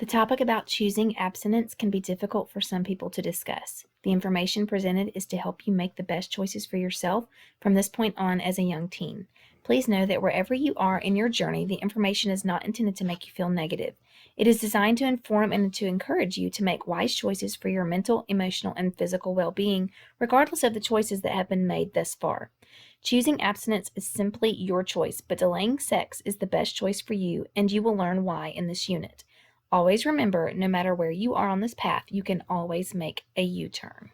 The topic about choosing abstinence can be difficult for some people to discuss. The information presented is to help you make the best choices for yourself from this point on as a young teen. Please know that wherever you are in your journey, the information is not intended to make you feel negative. It is designed to inform and to encourage you to make wise choices for your mental, emotional, and physical well-being, regardless of the choices that have been made thus far. Choosing abstinence is simply your choice, but delaying sex is the best choice for you, and you will learn why in this unit. Always remember, no matter where you are on this path, you can always make a U-turn.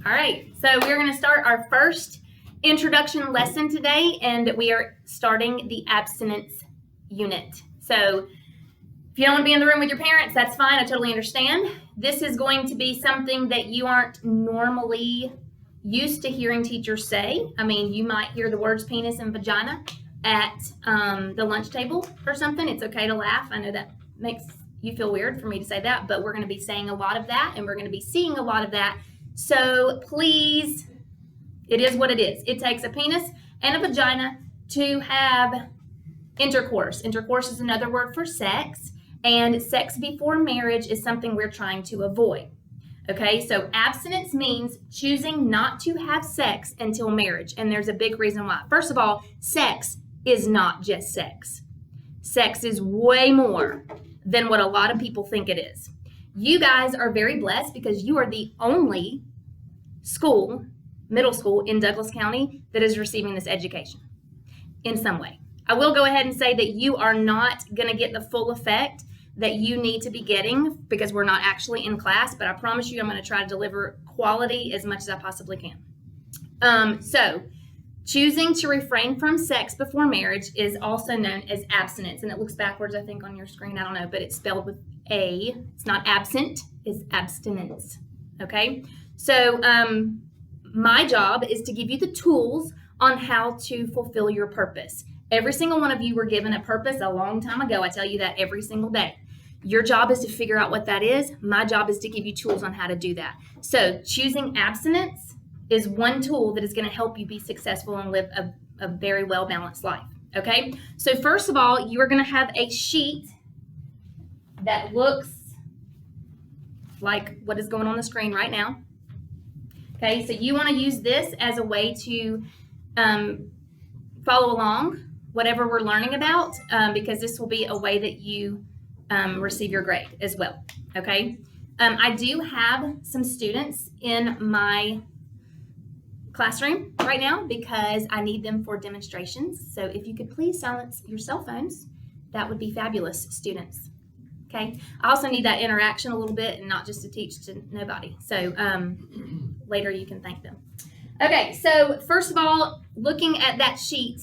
All right, so we're going to start our first introduction lesson today, and we are starting the abstinence unit. So if you don't want to be in the room with your parents, that's fine. I totally understand. This is going to be something that you aren't normally used to hearing teachers say. I mean, you might hear the words penis and vagina at the lunch table or something. It's okay to laugh. I know that makes you feel weird for me to say that, but we're going to be saying a lot of that, and we're going to be seeing a lot of that. So please, it is what it is. It takes a penis and a vagina to have intercourse. Intercourse is another word for sex, and sex before marriage is something we're trying to avoid. Okay, so abstinence means choosing not to have sex until marriage, and there's a big reason why. First of all, sex is not just sex. Sex is way more than what a lot of people think it is. You guys are very blessed because you are the only school, middle school in Douglas County that is receiving this education in some way. I will go ahead and say that you are not going to get the full effect that you need to be getting because we're not actually in class, but I promise you I'm going to try to deliver quality as much as I possibly can. So choosing to refrain from sex before marriage is also known as abstinence, and it looks backwards, I think, on your screen. I don't know, but it's spelled with A. It's not absent, it's abstinence. Okay? So my job is to give you the tools on how to fulfill your purpose. Every single one of you were given a purpose a long time ago. I tell you that every single day. Your job is to figure out what that is. My job is to give you tools on how to do that. So choosing abstinence is one tool that is going to help you be successful and live a very well-balanced life. Okay? So first of all, you are going to have a sheet that looks like what is going on the screen right now. Okay, so you want to use this as a way to follow along whatever we're learning about, because this will be a way that you receive your grade as well. Okay, I do have some students in my classroom right now because I need them for demonstrations. So if you could please silence your cell phones, that would be fabulous, students. Okay, I also need that interaction a little bit and not just to teach to nobody. So later you can thank them. Okay, so first of all, looking at that sheet,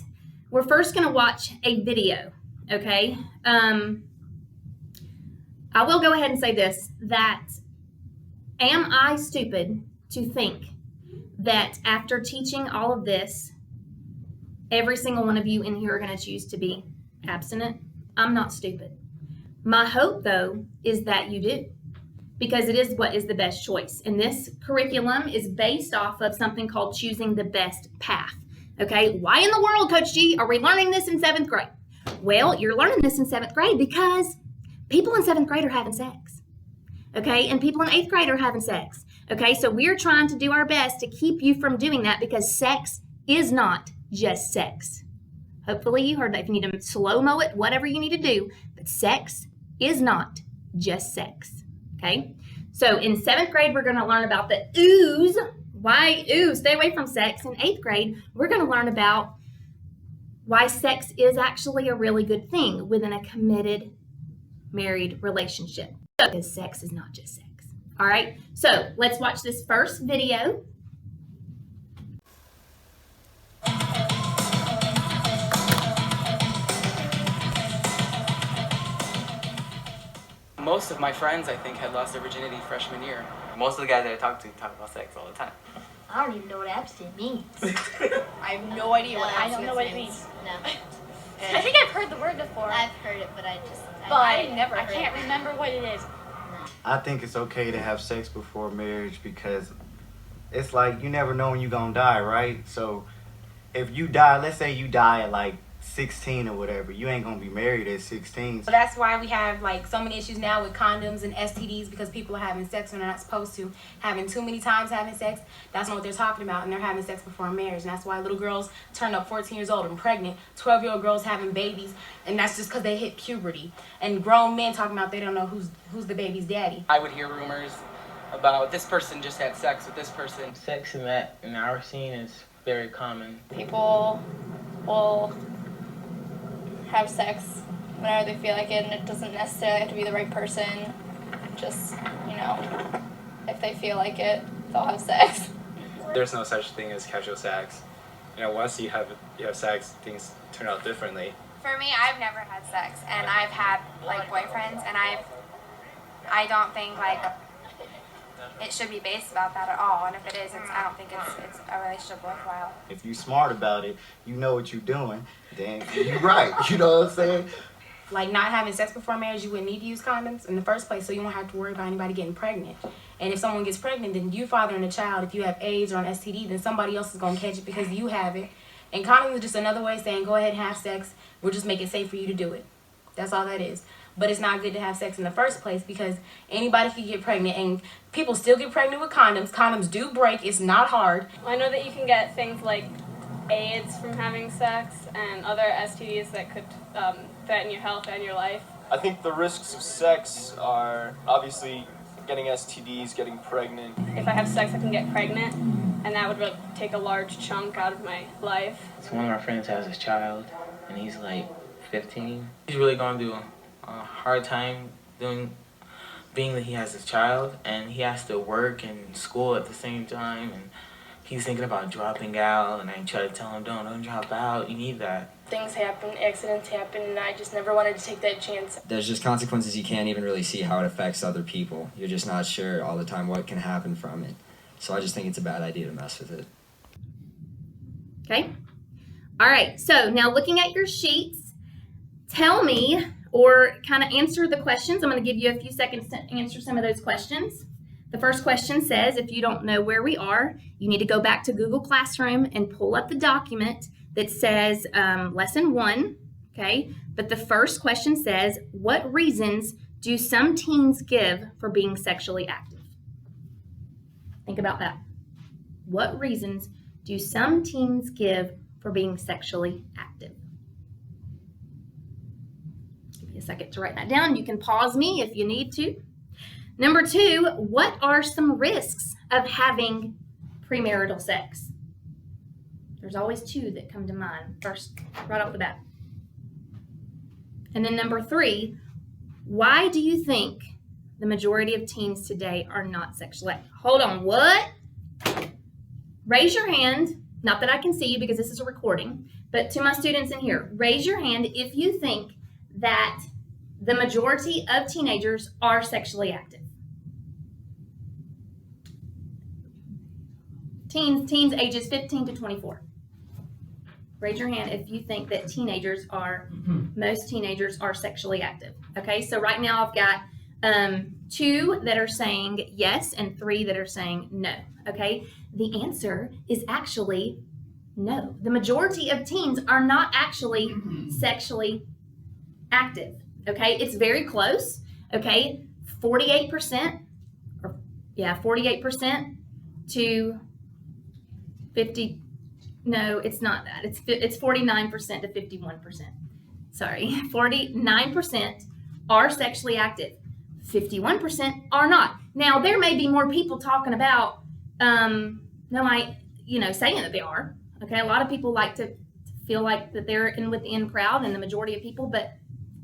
we're first going to watch a video, okay? I will go ahead and say this, that am I stupid to think that after teaching all of this, every single one of you in here are going to choose to be abstinent? I'm not stupid. My hope, though, is that you do, because it is what is the best choice. And this curriculum is based off of something called choosing the best path. Okay, why in the world, Coach G, are we learning this in 7th grade? Well, you're learning this in 7th grade because people in 7th grade are having sex. Okay, and people in 8th grade are having sex. Okay, so we're trying to do our best to keep you from doing that because sex is not just sex. Hopefully you heard that. If you need to slow-mo it, whatever you need to do, but sex is not just sex. Okay, so in 7th grade, we're going to learn about the oohs. Why ooh, stay away from sex. In 8th grade, we're going to learn about why sex is actually a really good thing within a committed married relationship. Because sex is not just sex. All right, so let's watch this first video. Most of my friends, I think, had lost their virginity freshman year. Most of the guys that I talk to talk about sex all the time. I don't even know what abstinence means. I have no idea what I don't know what it abstinence means. No. I think I've heard the word before. I've heard it, but I But I heard can't remember what it is. I think it's okay to have sex before marriage because it's like you never know when you're gonna die, right? So if you die, let's say you die at like 16 or whatever, you ain't gonna be married at 16. So that's why we have like so many issues now with condoms and STDs, because people are having sex when they're not supposed to, having too many times having sex. That's not what they're talking about, and they're having sex before marriage. And that's why little girls turn up 14 years old and pregnant, 12-year-old girls having babies, and that's just because they hit puberty. And grown men talking about they don't know who's the baby's daddy. I would hear rumors about this person just had sex with this person. Sex in our scene is very common. People will have sex whenever they feel like it, and it doesn't necessarily have to be the right person. Just, if they feel like it, they'll have sex. There's no such thing as casual sex. Once you have sex, things turn out differently. For me, I've never had sex, and I've had like boyfriends, and I don't think like it should be based about that at all. And if it is, I don't think it's a relationship worthwhile. If you smart about it, you know what you're doing, then you're right. You know what I'm saying? Like not having sex before marriage, you wouldn't need to use condoms in the first place, so you won't have to worry about anybody getting pregnant. And if someone gets pregnant, then you fathering a child. If you have AIDS or an STD, then somebody else is gonna catch it because you have it. And condoms are just another way of saying go ahead and have sex. We'll just make it safe for you to do it. That's all that is. But it's not good to have sex in the first place because anybody can get pregnant, and people still get pregnant with condoms. Condoms do break. It's not hard. I know that you can get things like AIDS from having sex and other STDs that could threaten your health and your life. I think the risks of sex are obviously getting STDs, getting pregnant. If I have sex, I can get pregnant, and that would really take a large chunk out of my life. So one of my friends has his child, and he's like 15. He's really going through a hard time being that he has his child, and he has to work and school at the same time, and he's thinking about dropping out, and I try to tell him, don't drop out, you need that. Things happen, accidents happen, and I just never wanted to take that chance. There's just consequences you can't even really see how it affects other people. You're just not sure all the time what can happen from it. So I just think it's a bad idea to mess with it. Okay. All right. So now looking at your sheets, tell me or kind of answer the questions. I'm going to give you a few seconds to answer some of those questions. The first question says, if you don't know where we are, you need to go back to Google Classroom and pull up the document that says Lesson 1, okay? But the first question says, what reasons do some teens give for being sexually active? Think about that. What reasons do some teens give for being sexually active? Give me a second to write that down. You can pause me if you need to. Number 2, what are some risks of having premarital sex? There's always 2 that come to mind first, right off the bat. And then number 3, why do you think the majority of teens today are not sexually active? Hold on, what? Raise your hand, not that I can see you because this is a recording, but to my students in here, raise your hand if you think that the majority of teenagers are sexually active. Teens ages 15 to 24. Raise your hand if you think that most teenagers are sexually active. Okay, so right now I've got 2 that are saying yes and 3 that are saying no. Okay, the answer is actually no. The majority of teens are not actually sexually active. Okay, it's very close. Okay, 48%, 48% to 50. No, it's not that. It's 49% to 51%. Sorry, 49% are sexually active. 51% are not. Now, there may be more people talking about, saying that they are. Okay, a lot of people like to feel like that they're with the in crowd and the majority of people, but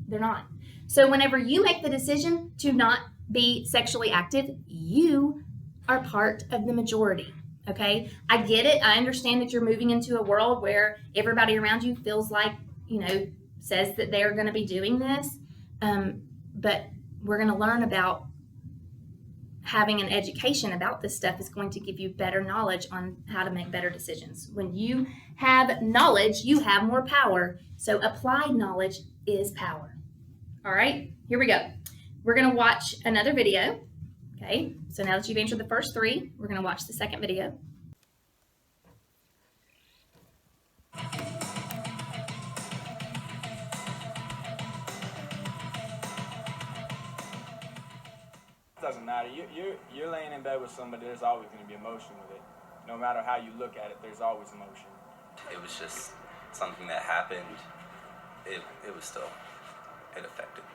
they're not. So whenever you make the decision to not be sexually active, you are part of the majority. Okay, I get it. I understand that you're moving into a world where everybody around you feels like, says that they're going to be doing this. But we're going to learn about having an education about this stuff is going to give you better knowledge on how to make better decisions. When you have knowledge, you have more power. So applied knowledge is power. All right, here we go. We're going to watch another video. Okay, so now that you've answered the first three, we're going to watch the second video. Doesn't matter. You're laying in bed with somebody. There's always going to be emotion with it. No matter how you look at it, there's always emotion. It was just something that happened. It affected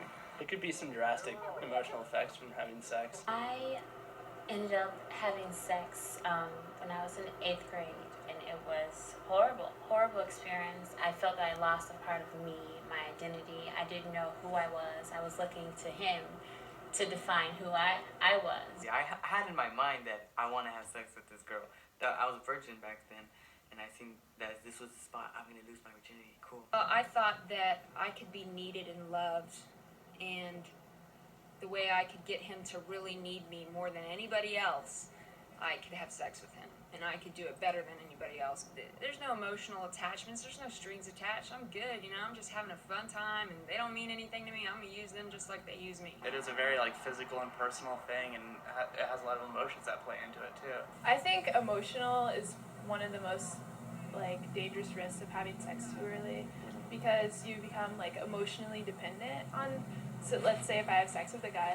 me. It could be some drastic emotional effects from having sex. I ended up having sex when I was in 8th grade, and it was horrible experience. I felt that I lost a part of me, my identity. I didn't know who I was. I was looking to him to define who I was. Yeah, I had in my mind that I want to have sex with this girl. That I was a virgin back then, and I think that this was the spot I'm going to lose my virginity. Cool. I thought that I could be needed and loved, and the way I could get him to really need me more than anybody else, I could have sex with him, and I could do it better than anybody else. There's no emotional attachments, there's no strings attached. I'm good, I'm just having a fun time, and they don't mean anything to me. I'm gonna use them just like they use me. It is a very physical and personal thing, and it has a lot of emotions that play into it too. I think emotional is one of the most dangerous risks of having sex too early, because you become emotionally dependent on. So let's say if I have sex with a guy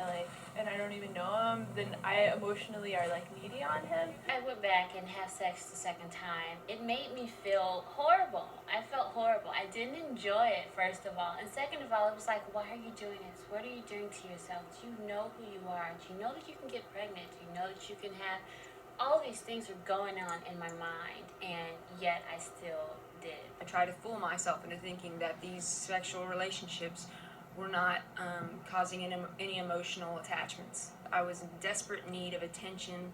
and I don't even know him, then I emotionally are needy on him. I went back and had sex the second time. It made me feel horrible. I felt horrible. I didn't enjoy it, first of all. And second of all, it was why are you doing this? What are you doing to yourself? Do you know who you are? Do you know that you can get pregnant? Do you know that you can have... All these things were going on in my mind, and yet I still did. I tried to fool myself into thinking that these sexual relationships were not causing any emotional attachments. I was in desperate need of attention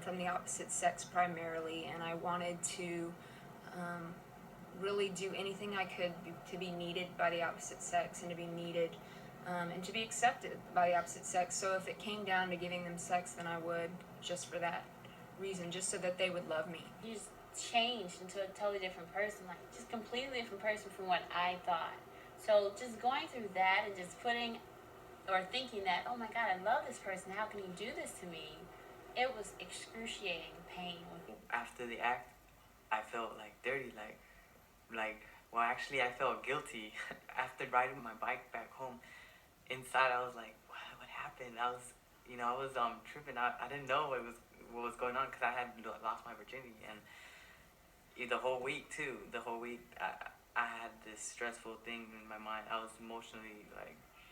from the opposite sex primarily, and I wanted to really do anything I could to be needed by the opposite sex, and to be needed and to be accepted by the opposite sex. So if it came down to giving them sex, then I would, just for that reason, just so that they would love me. You just changed into a totally different person, just completely different person from what I thought. So just going through that and just thinking that, oh my God, I love this person, how can he do this to me? It was excruciating pain. After the act, I felt dirty, well, actually I felt guilty. After riding my bike back home, inside I was like, what happened? I was tripping. I didn't know what was going on, because I had lost my virginity, and the whole week I had this stressful thing in my mind. I was emotionally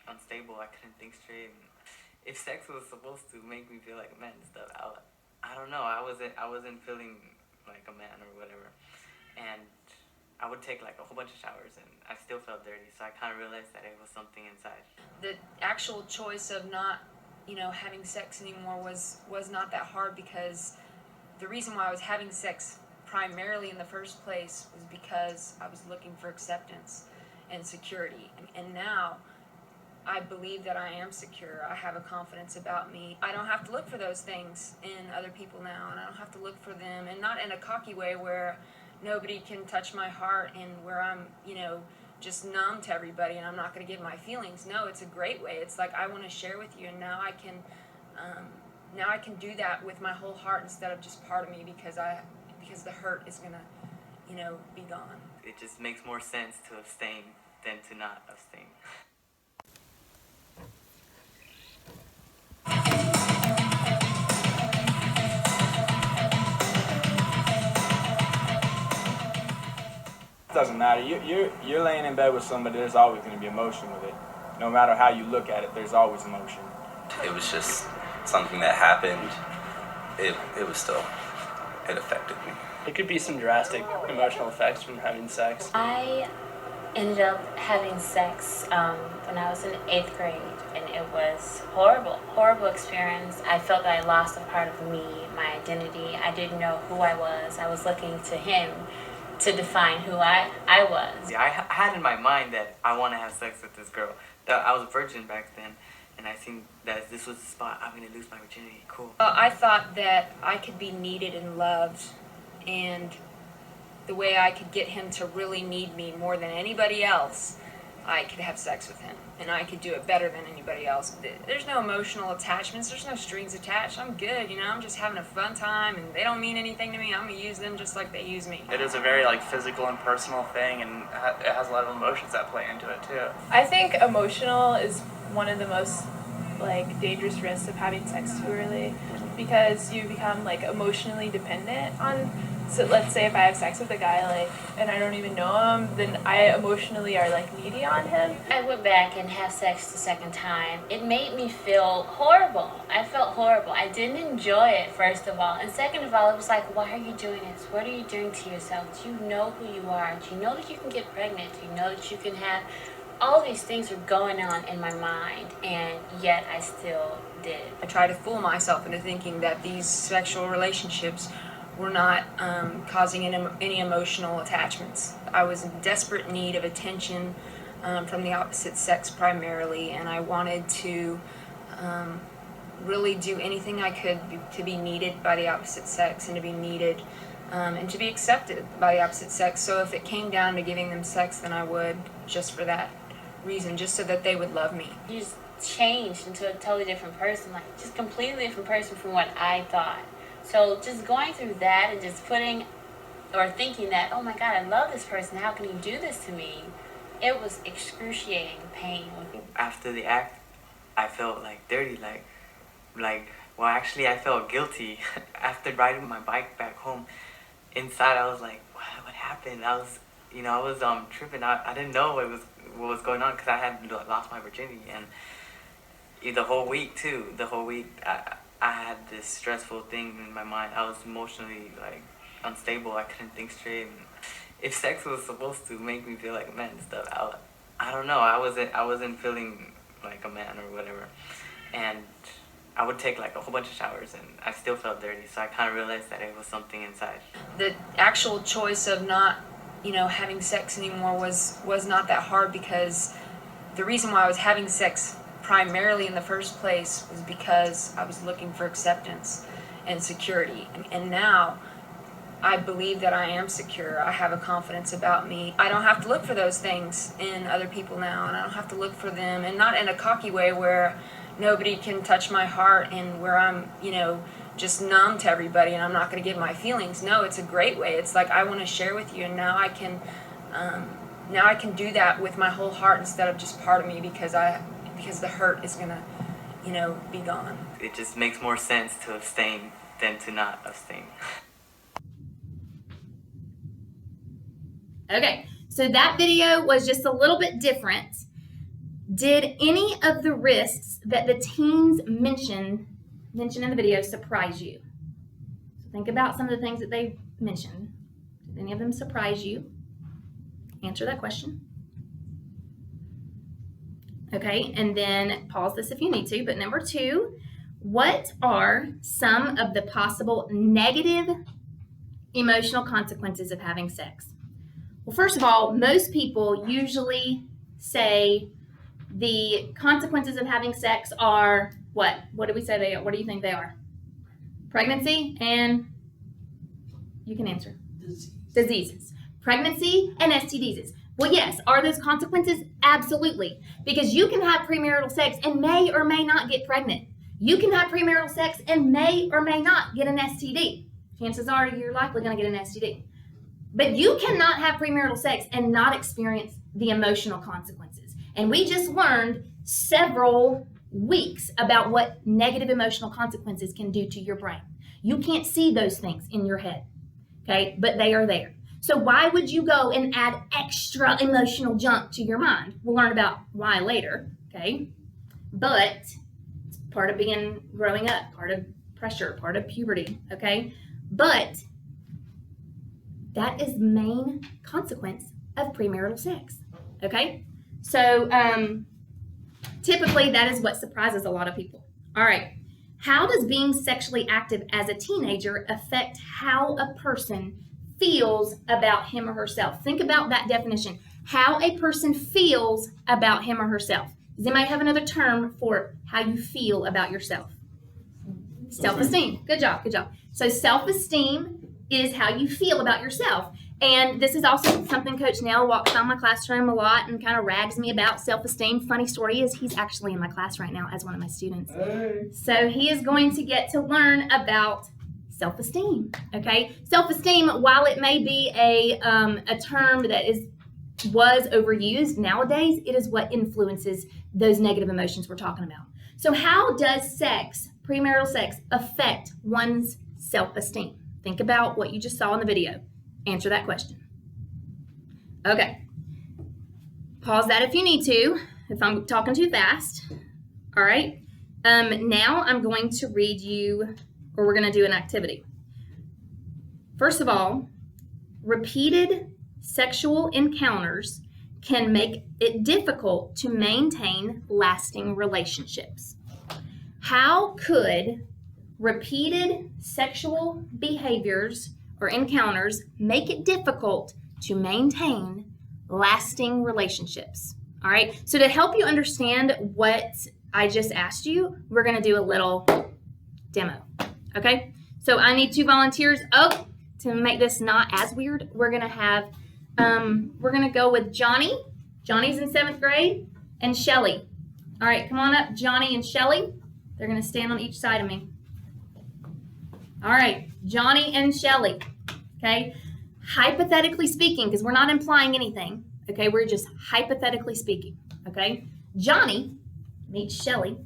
unstable. I couldn't think straight. And if sex was supposed to make me feel like a man and stuff, I don't know. I wasn't feeling like a man or whatever. And I would take a whole bunch of showers, and I still felt dirty. So I kind of realized that it was something inside. The actual choice of not, having sex anymore was not that hard, because the reason why I was having sex primarily in the first place was because I was looking for acceptance and security. And now I believe that I am secure. I have a confidence about me. I don't have to look for those things in other people now, and I don't have to look for them, and not in a cocky way where nobody can touch my heart and where I'm, just numb to everybody and I'm not going to give my feelings. No, it's a great way. It's I want to share with you, and now I can do that with my whole heart instead of just part of me, because the hurt is going to, be gone. It just makes more sense to abstain than to not abstain. It doesn't matter. You're laying in bed with somebody. There's always going to be emotion with it. No matter how you look at it, there's always emotion. It was just something that happened. It affected me. It could be some drastic emotional effects from having sex. I ended up having sex when I was in 8th grade, and it was horrible experience. I felt that I lost a part of me, my identity. I didn't know who I was. I was looking to him to define who I was. Yeah, I had in my mind that I want to have sex with this girl. That I was a virgin back then, and I think that this was the spot I'm going to lose my virginity. Cool. I thought that I could be needed and loved, and the way I could get him to really need me more than anybody else, I could have sex with him. and I could do it better than anybody else. There's no emotional attachments. There's no strings attached. I'm good, you know. I'm just having a fun time, and they don't mean anything to me. I'm gonna use them just like they use me. It is a very like physical and personal thing, and it has a lot of emotions that play into it too. I think emotional is one of the most like dangerous risks of having sex too early, because you become like emotionally dependent on. So let's say if I have sex with a guy like and I don't even know him, then I emotionally are like needy on him. I went back and had sex the second time. It made me feel horrible. I felt horrible. I didn't enjoy it, first of all. And second of all, it was like, why are you doing this? What are you doing to yourself? Do you know who you are? Do you know that you can get pregnant? Do you know that you can have... All these things were going on in my mind, and yet I still did. I tried to fool myself into thinking that these sexual relationships were not causing any emotional attachments. I was in desperate need of attention from the opposite sex primarily, and I wanted to really do anything I could to be needed by the opposite sex and to be needed and to be accepted by the opposite sex. So if it came down to giving them sex, then I would, just for that reason, just so that they would love me. You just changed into a totally different person, like just completely different person from what I thought. So just going through that and just putting or thinking that, oh my God, I love this person, how can he do this to me? It was excruciating pain. After the act, I felt like dirty, well, actually I felt guilty. After riding my bike back home, inside I was like, what happened? I was tripping. I didn't know what was going on because I had lost my virginity, and the whole week I had this stressful thing in my mind. I was emotionally unstable. I couldn't think straight. And if sex was supposed to make me feel like a man and stuff, I don't know. I wasn't feeling like a man or whatever, and I would take a whole bunch of showers and I still felt dirty. So I kind of realized that it was something inside. The actual choice of not having sex anymore was not that hard, because the reason why I was having sex primarily in the first place was because I was looking for acceptance and security. And now I believe that I am secure. I have a confidence about me. I don't have to look for those things in other people now, and I don't have to look for them, and not in a cocky way where nobody can touch my heart and where I'm, just numb to everybody and I'm not going to give my feelings. No, it's a great way. It's like I want to share with you, and now I can do that with my whole heart instead of just part of me, because the hurt is going to, be gone. It just makes more sense to abstain than to not abstain. Okay, so that video was just a little bit different. Did any of the risks that the teens mentioned in the video surprise you? So think about some of the things that they mentioned. Did any of them surprise you? Answer that question. Okay, and then pause this if you need to. But number 2, what are some of the possible negative emotional consequences of having sex? Well, first of all, most people usually say the consequences of having sex are what? What do we say they are? What do you think they are? Pregnancy and, you can answer. Diseases. Pregnancy and STDs. Well, yes, are those consequences? Absolutely. Because you can have premarital sex and may or may not get pregnant. You can have premarital sex and may or may not get an STD. Chances are you're likely going to get an STD. But you cannot have premarital sex and not experience the emotional consequences. And we just learned several weeks about what negative emotional consequences can do to your brain. You can't see those things in your head, okay? But they are there. So why would you go and add extra emotional junk to your mind? We'll learn about why later, okay? But it's part of growing up, part of pressure, part of puberty, okay? But that is the main consequence of premarital sex, okay? So typically that is what surprises a lot of people. All right, how does being sexually active as a teenager affect how a person feels about him or herself? Think about that definition. How a person feels about him or herself. Does anybody have another term for how you feel about yourself? Self-esteem. Good job, good job. So self-esteem is how you feel about yourself. And this is also something Coach Nell walks around my classroom a lot and kind of rags me about self-esteem. Funny story is he's actually in my class right now as one of my students. So he is going to get to learn about self-esteem, okay? Self-esteem, while it may be a term that was overused nowadays, it is what influences those negative emotions we're talking about. So how does sex, premarital sex, affect one's self-esteem? Think about what you just saw in the video. Answer that question. Okay. Pause that if you need to, if I'm talking too fast. All right. Now I'm going to read you, or we're going to do an activity. First of all, repeated sexual encounters can make it difficult to maintain lasting relationships. How could repeated sexual behaviors or encounters make it difficult to maintain lasting relationships? All right, so to help you understand what I just asked you, we're gonna do a little demo, okay? So I need 2 volunteers. Oh, to make this not as weird, we're gonna go with Johnny. Johnny's in 7th grade, and Shelly. All right, come on up, Johnny and Shelly. They're gonna stand on each side of me. All right, Johnny and Shelly, okay? Hypothetically speaking, because we're not implying anything, okay? We're just hypothetically speaking, okay? Johnny meets Shelly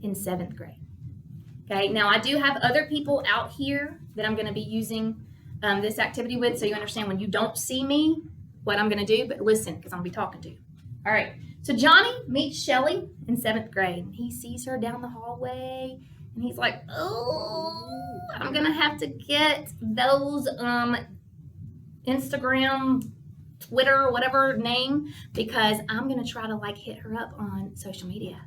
in 7th grade, okay? Now, I do have other people out here that I'm going to be using this activity with, so you understand when you don't see me, what I'm going to do, but listen, because I'm going to be talking to you. All right, so Johnny meets Shelly in 7th grade. He sees her down the hallway, and he's like, oh, I'm going to have to get those Instagram, Twitter, whatever name, because I'm going to try to like hit her up on social media.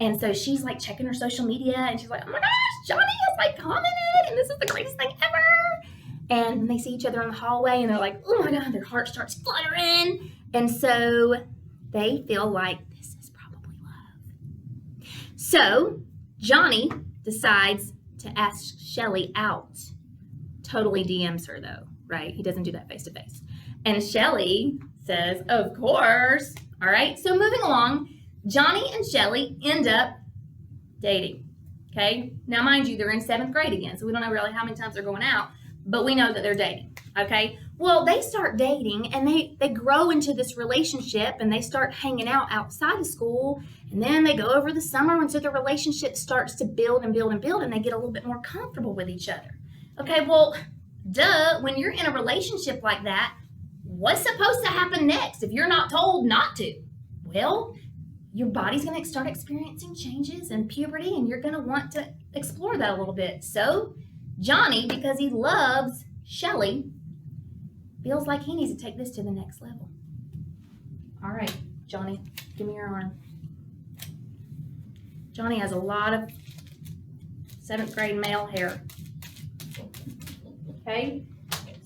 And so she's like checking her social media, and she's like, oh my gosh, Johnny has like commented, and this is the greatest thing ever. And they see each other in the hallway, and they're like, oh my God, their heart starts fluttering. And so they feel like this is probably love. So Johnny decides to ask Shelly out. Totally DMs her though, right? He doesn't do that face to face. And Shelly says, of course. All right, so moving along, Johnny and Shelly end up dating, okay? Now, mind you, they're in 7th grade again, so we don't know really how many times they're going out, but we know that they're dating, okay? Well, they start dating, and they grow into this relationship, and they start hanging out outside of school, and then they go over the summer, and so the relationship starts to build and build and build, and they get a little bit more comfortable with each other. Okay, well, duh, when you're in a relationship like that, what's supposed to happen next if you're not told not to? Well, your body's going to start experiencing changes and puberty, and you're going to want to explore that a little bit. So Johnny, because he loves Shelly, feels like he needs to take this to the next level. All right, Johnny, give me your arm. Johnny has a lot of 7th grade male hair. Okay,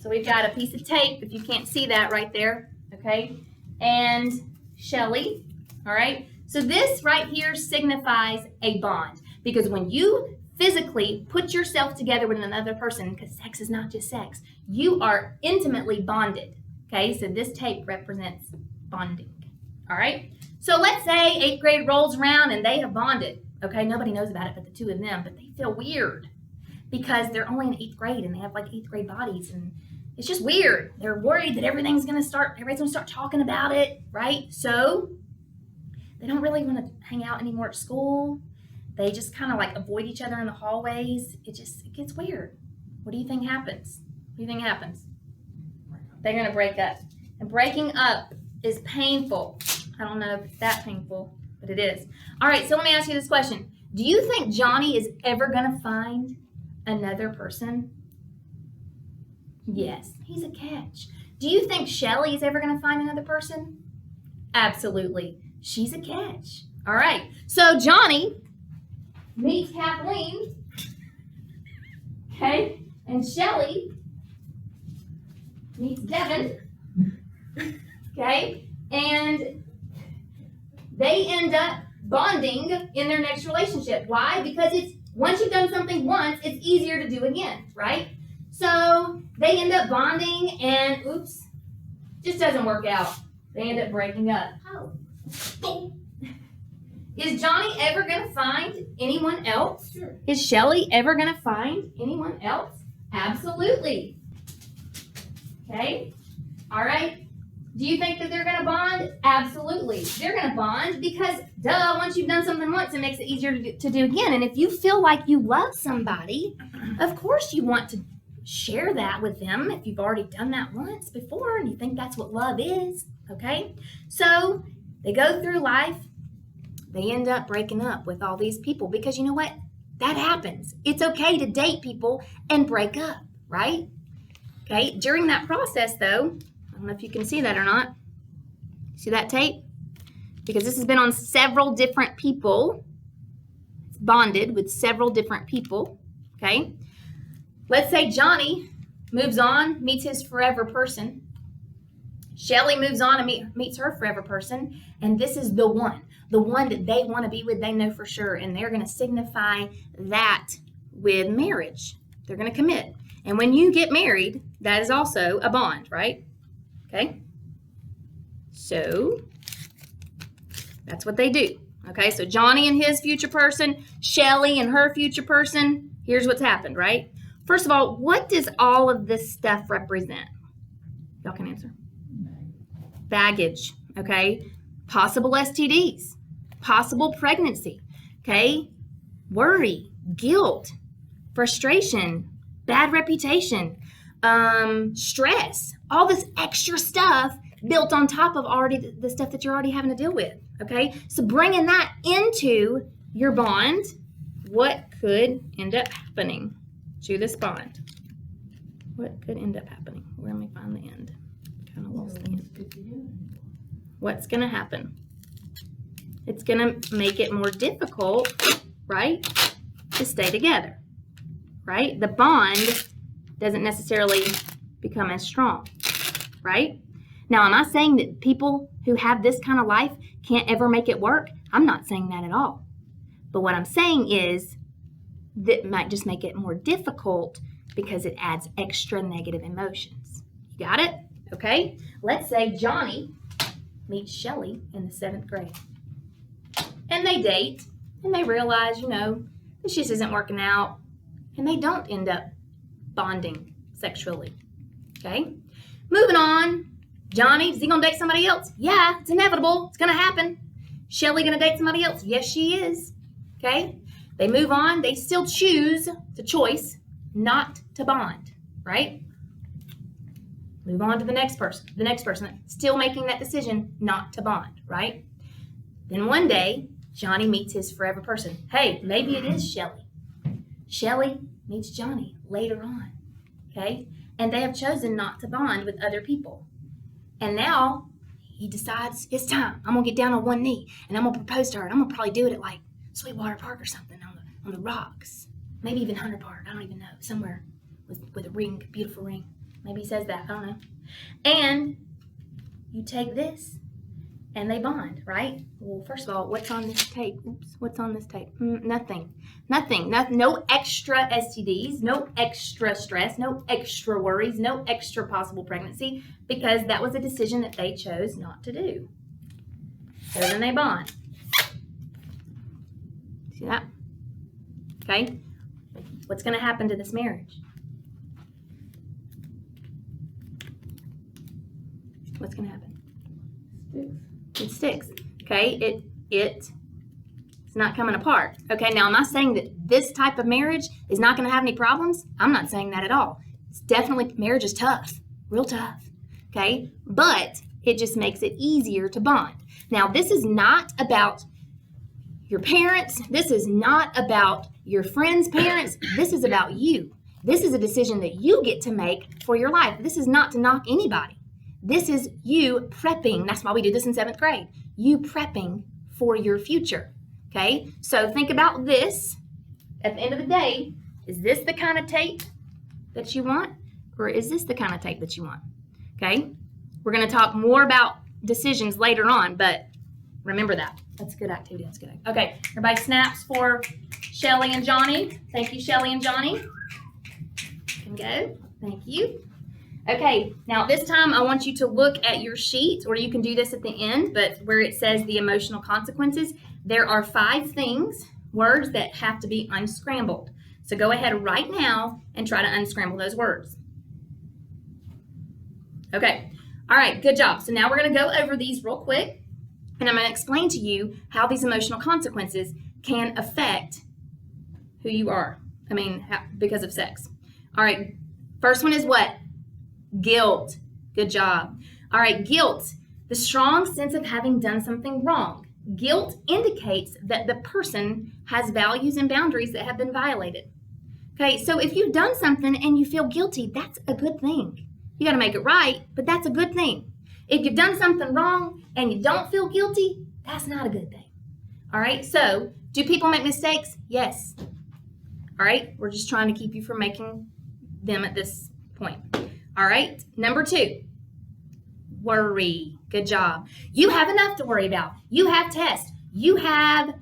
so we've got a piece of tape, if you can't see that right there, okay? And Shelly, all right? So this right here signifies a bond, because when you physically put yourself together with another person, because sex is not just sex, you are intimately bonded, okay? So this tape represents bonding, all right? So let's say 8th grade rolls around and they have bonded, okay? Nobody knows about it but the 2 of them, but they feel weird because they're only in 8th grade and they have like 8th grade bodies, and it's just weird. They're worried that everybody's gonna start talking about it, right? So they don't really want to hang out anymore at school. They just kind of like avoid each other in the hallways. It gets weird. What do you think happens? What do you think happens? They're gonna break up. And breaking up is painful. I don't know if it's that painful, but it is. All right, so let me ask you this question. Do you think Johnny is ever gonna find another person? Yes, he's a catch. Do you think Shelly is ever gonna find another person? Absolutely. She's a catch. All right, so Johnny meets Kathleen, okay, and Shelly meets Devin, okay, and they end up bonding in their next relationship. Why? Because once you've done something once, it's easier to do again, right? So they end up bonding and oops, just doesn't work out. They end up breaking up. Oh. Is Johnny ever going to find anyone else? Sure. Is Shelly ever going to find anyone else? Absolutely. Okay. All right. Do you think that they're going to bond? Absolutely. They're going to bond because, duh, once you've done something once, it makes it easier to do again. And if you feel like you love somebody, of course you want to share that with them if you've already done that once before and you think that's what love is. Okay? So they go through life. They end up breaking up with all these people because you know what? That happens. It's okay to date people and break up, right? Okay, during that process though, I don't know if you can see that or not. See that tape? Because this has been on several different people. It's bonded with several different people, okay? Let's say Johnny moves on, meets his forever person. Shelly moves on and meets her forever person. And this is the one that they want to be with, they know for sure. And they're going to signify that with marriage. They're going to commit. And when you get married, that is also a bond, right? Okay? So, that's what they do. Okay, so Johnny and his future person, Shelly and her future person, here's what's happened, right? First of all, what does all of this stuff represent? Y'all can answer. Baggage, okay? Possible STDs, possible pregnancy, okay? Worry, guilt, frustration, bad reputation, stress, all this extra stuff built on top of already the stuff that you're already having to deal with, okay? So bringing that into your bond, what could end up happening to this bond? What could end up happening? Where am I find the end? Kind of lost the end. What's going to happen? It's going to make it more difficult, right, to stay together, right? The bond doesn't necessarily become as strong, right? Now, am I saying that people who have this kind of life can't ever make it work? I'm not saying that at all. But what I'm saying is that might just make it more difficult because it adds extra negative emotions. You got it? Okay? Let's say Johnny meets Shelly in the 7th grade. And they date, and they realize, you know, this just isn't working out. And they don't end up bonding sexually. Okay? Moving on. Johnny, is he going to date somebody else? Yeah, it's inevitable. It's going to happen. Shelly going to date somebody else? Yes, she is. Okay? They move on. They still choose, it's a choice, not to bond. Right? Move on to the next person. The next person, still making that decision not to bond. Right? Then one day, Johnny meets his forever person. Hey, maybe it is Shelly. Shelly meets Johnny later on. Okay? And they have chosen not to bond with other people. And now he decides it's time. I'm going to get down on one knee and I'm going to propose to her. And I'm going to probably do it at like Sweetwater Park or something on the rocks. Maybe even Hunter Park. I don't even know. Somewhere with a ring, beautiful ring. Maybe he says that. I don't know. And you take this and they bond, right? Well, first of all, what's on this tape? Oops, what's on this tape? Nothing. No extra STDs, no extra stress, no extra worries, no extra possible pregnancy, because that was a decision that they chose not to do. So then they bond. See that? Okay? What's going to happen to this marriage? What's going to happen? It sticks. Okay? It's not coming apart. Okay, now am I saying that this type of marriage is not going to have any problems? I'm not saying that at all. It's definitely, marriage is tough, real tough. Okay, but it just makes it easier to bond. Now, this is not about your parents. This is not about your friends' parents. This is about you. This is a decision that you get to make for your life. This is not to knock anybody. This is you prepping. That's why we do this in 7th grade. You prepping for your future. Okay, so think about this. At the end of the day, is this the kind of tape that you want? Or is this the kind of tape that you want? Okay, we're going to talk more about decisions later on, but remember that. That's a good activity. That's good. Okay, everybody snaps for Shelly and Johnny. Thank you, Shelly and Johnny. can go. Thank you. Okay, now this time I want you to look at your sheet, or you can do this at the end, but where it says the emotional consequences, there are 5 things, words that have to be unscrambled. So go ahead right now and try to unscramble those words. Okay, all right, good job. So now we're going to go over these real quick, and I'm going to explain to you how these emotional consequences can affect who you are. Because of sex. All right, first one is what? Guilt. Good job. All right, guilt. The strong sense of having done something wrong. Guilt indicates that the person has values and boundaries that have been violated. Okay, so if you've done something and you feel guilty, that's a good thing. You got to make it right, but that's a good thing. If you've done something wrong and you don't feel guilty, that's not a good thing. All right, so do people make mistakes? Yes. All right, we're just trying to keep you from making them at this point. All right, number 2, worry. Good job. You have enough to worry about. You have tests. You have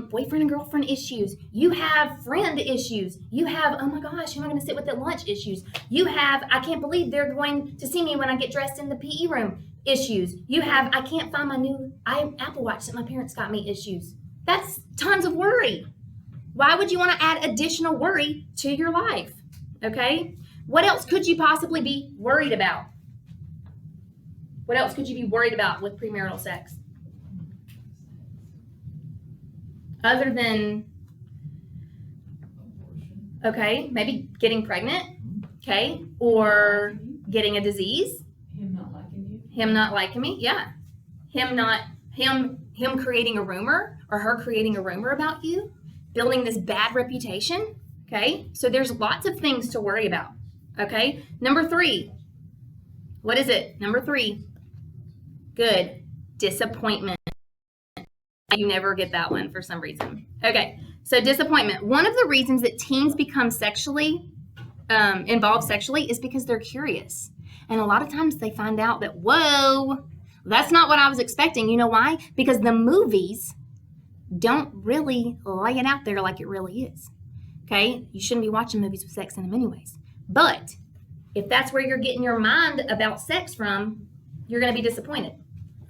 boyfriend and girlfriend issues. You have friend issues. You have, oh my gosh, who am I going to sit with at lunch issues. You have, I can't believe they're going to see me when I get dressed in the PE room issues. You have, I can't find my new Apple Watch that my parents got me issues. That's tons of worry. Why would you want to add additional worry to your life? Okay? What else could you possibly be worried about? What else could you be worried about with premarital sex? Other than, okay, maybe getting pregnant, okay, or getting a disease. Him not liking you. Him not liking me, yeah. Him creating a rumor, or her creating a rumor about you, building this bad reputation, okay? So there's lots of things to worry about, okay? Number 3, what is it? Number 3, good, disappointment. You never get that one for some reason. Okay, so disappointment. One of the reasons that teens become involved sexually is because they're curious. And a lot of times they find out that, whoa, that's not what I was expecting. You know why? Because the movies don't really lay it out there like it really is. Okay, you shouldn't be watching movies with sex in them anyways. But if that's where you're getting your mind about sex from, you're going to be disappointed.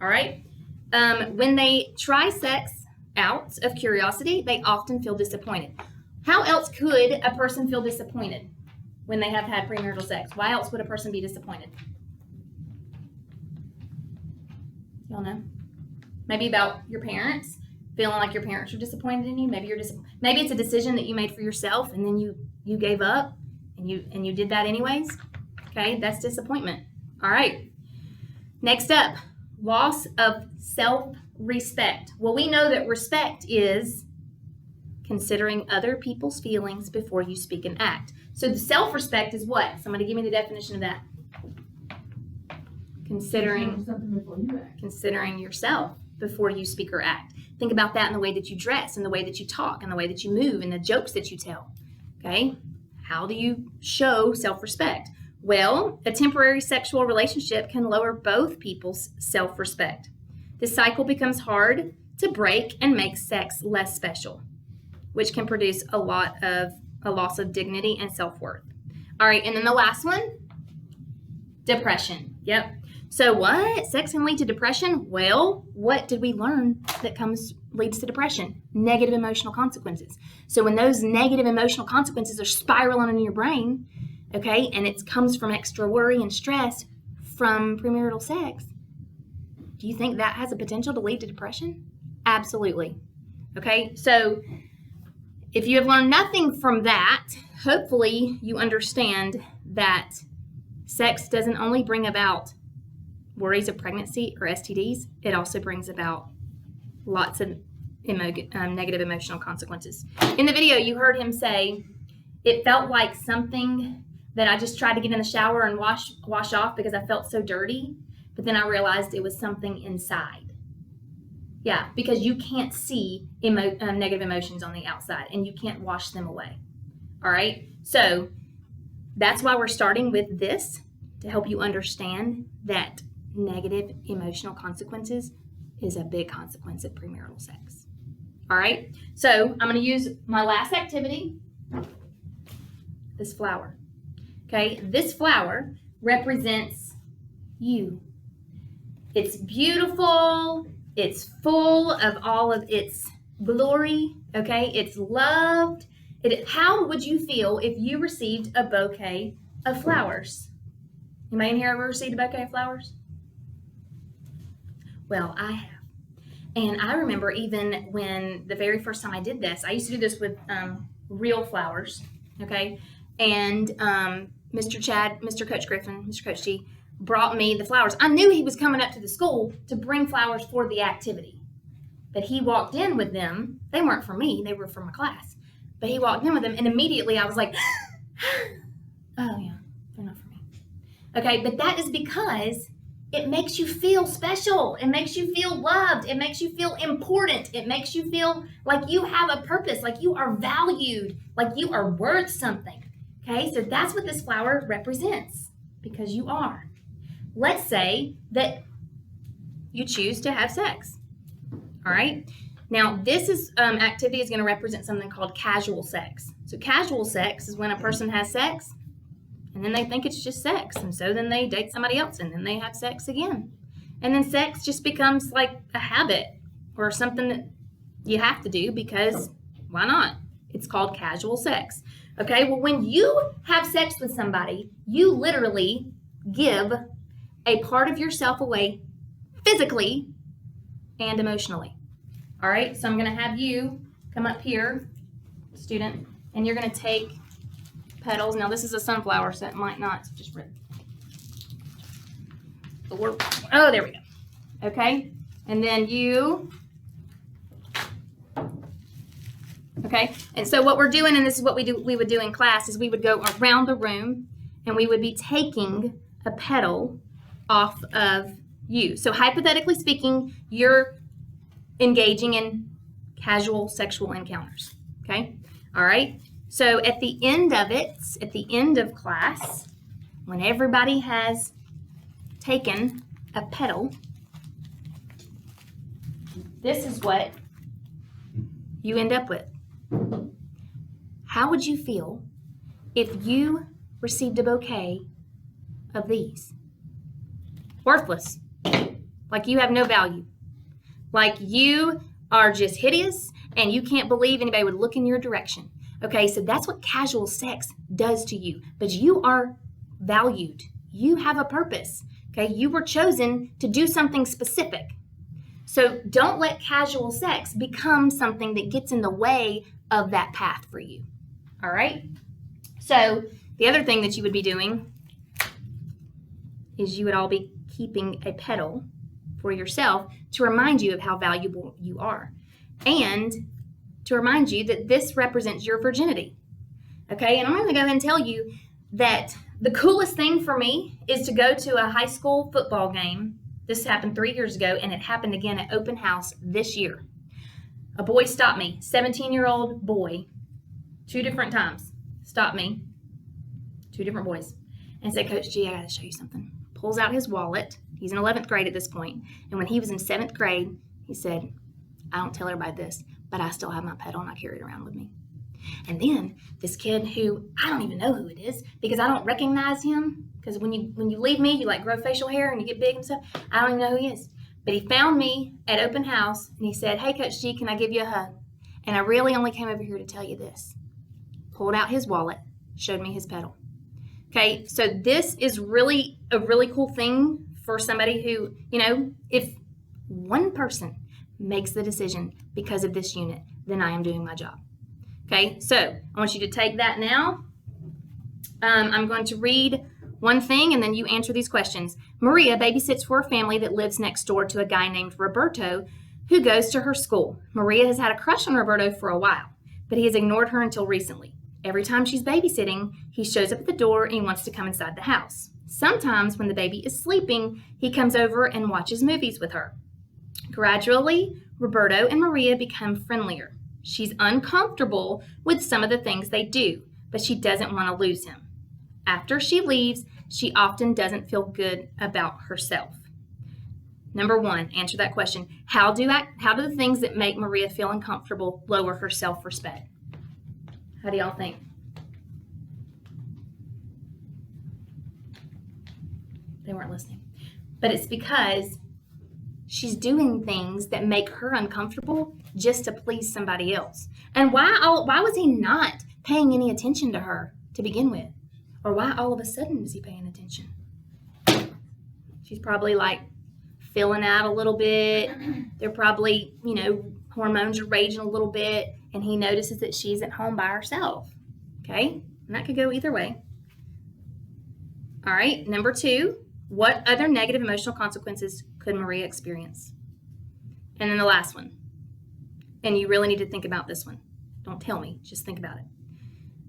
All right? When they try sex out of curiosity, they often feel disappointed. How else could a person feel disappointed when they have had premarital sex? Why else would a person be disappointed? Y'all know? Maybe about your parents, feeling like your parents are disappointed in you. Maybe maybe it's a decision that you made for yourself and then you gave up and you did that anyways. Okay, that's disappointment. All right. Next up, loss of self-respect. Well, we know that respect is considering other people's feelings before you speak and act. So the self-respect is what? Somebody give me the definition of that. Considering yourself before you speak or act. Think about that in the way that you dress, in the way that you talk, in the way that you move, in the jokes that you tell. Okay? How do you show self-respect? Well, a temporary sexual relationship can lower both people's self-respect. This cycle becomes hard to break and makes sex less special, which can produce a loss of dignity and self-worth. All right, and then the last one, depression. Yep. So what? Sex can lead to depression? Well, what did we learn that leads to depression? Negative emotional consequences. So when those negative emotional consequences are spiraling in your brain, okay, and it comes from extra worry and stress from premarital sex, do you think that has a potential to lead to depression? Absolutely. Okay, so if you have learned nothing from that, hopefully you understand that sex doesn't only bring about worries of pregnancy or STDs, it also brings about lots of negative emotional consequences. In the video, you heard him say, it felt like something that I just tried to get in the shower and wash off because I felt so dirty, but then I realized it was something inside. Yeah, because you can't see negative emotions on the outside and you can't wash them away. All right, so that's why we're starting with this, to help you understand that negative emotional consequences is a big consequence of premarital sex. All right, so I'm going to use my last activity, this flower. Okay, this flower represents you. It's beautiful. It's full of all of its glory. Okay, it's loved. How would you feel if you received a bouquet of flowers? Anybody in here ever received a bouquet of flowers? Well, I have. And I remember even when the very first time I did this, I used to do this with real flowers, okay? And Mr. Coach Griffin, Mr. Coach G, brought me the flowers. I knew he was coming up to the school to bring flowers for the activity. But he walked in with them. They weren't for me, they were for my class. But he walked in with them, and immediately I was like, oh yeah, they're not for me. Okay, but that is because it makes you feel special. It makes you feel loved. It makes you feel important. It makes you feel like you have a purpose, like you are valued, like you are worth something. Okay, so that's what this flower represents, because you are. Let's say that you choose to have sex. All right. Now, this activity is going to represent something called casual sex. So casual sex is when a person has sex and then they think it's just sex. And so then they date somebody else and then they have sex again. And then sex just becomes like a habit or something that you have to do because why not? It's called casual sex. Okay, well, when you have sex with somebody, you literally give a part of yourself away physically and emotionally. All right, so I'm going to have you come up here, student, and you're going to take petals. Now, this is a sunflower, so it might not just rip. Oh, there we go. Okay, and then you. Okay, and so what we're doing, and this is what we would do in class, is we would go around the room, and we would be taking a petal off of you. So hypothetically speaking, you're engaging in casual sexual encounters, okay? All right, so at the end of it, at the end of class, when everybody has taken a petal, this is what you end up with. How would you feel if you received a bouquet of these? Worthless, like you have no value. Like you are just hideous and you can't believe anybody would look in your direction. Okay, so that's what casual sex does to you. But you are valued. You have a purpose. Okay, you were chosen to do something specific. So don't let casual sex become something that gets in the way of that path for you. All right? So the other thing that you would be doing is you would all be keeping a petal for yourself to remind you of how valuable you are and to remind you that this represents your virginity. Okay, and I'm going to go ahead and tell you that the coolest thing for me is to go to a high school football game. This happened 3 years ago, and it happened again at open house this year. A boy stopped me, 17-year-old boy, 2 different times, stopped me, 2 different boys, and said, Coach G, I got to show you something. Pulls out his wallet. He's in 11th grade at this point. And when he was in 7th grade, he said, I don't tell everybody this, but I still have my petal and I carry it around with me. And then this kid who, I don't even know who it is because I don't recognize him. Because when you leave me, you like grow facial hair and you get big and stuff. I don't even know who he is. But he found me at open house and he said, hey, Coach G, can I give you a hug? And I really only came over here to tell you this. Pulled out his wallet, showed me his petal. Okay, so this is really a really cool thing for somebody who, if one person makes the decision because of this unit, then I am doing my job. Okay, so I want you to take that now. I'm going to read one thing and then you answer these questions. Maria babysits for a family that lives next door to a guy named Roberto who goes to her school. Maria has had a crush on Roberto for a while, but he has ignored her until recently. Every time she's babysitting, he shows up at the door and he wants to come inside the house. Sometimes when the baby is sleeping, he comes over and watches movies with her. Gradually, Roberto and Maria become friendlier. She's uncomfortable with some of the things they do, but she doesn't want to lose him. After she leaves, she often doesn't feel good about herself. Number 1, answer that question. How do the things that make Maria feel uncomfortable lower her self-respect? How do y'all think? They weren't listening. But it's because she's doing things that make her uncomfortable just to please somebody else. And why was he not paying any attention to her to begin with? Or why all of a sudden is he paying attention? She's probably like filling out a little bit. They're probably, hormones are raging a little bit, and he notices that she's at home by herself. Okay? And that could go either way. All right, number 2, what other negative emotional consequences could Maria experience? And then the last one. And you really need to think about this one. Don't tell me, just think about it.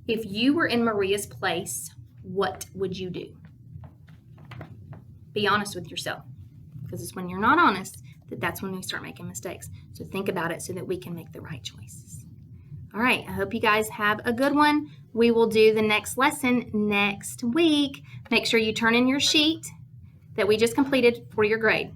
If you were in Maria's place, what would you do? Be honest with yourself, because it's when you're not honest that's when we start making mistakes. So think about it so that we can make the right choices. All right, I hope you guys have a good one. We will do the next lesson next week. Make sure you turn in your sheet that we just completed for your grade.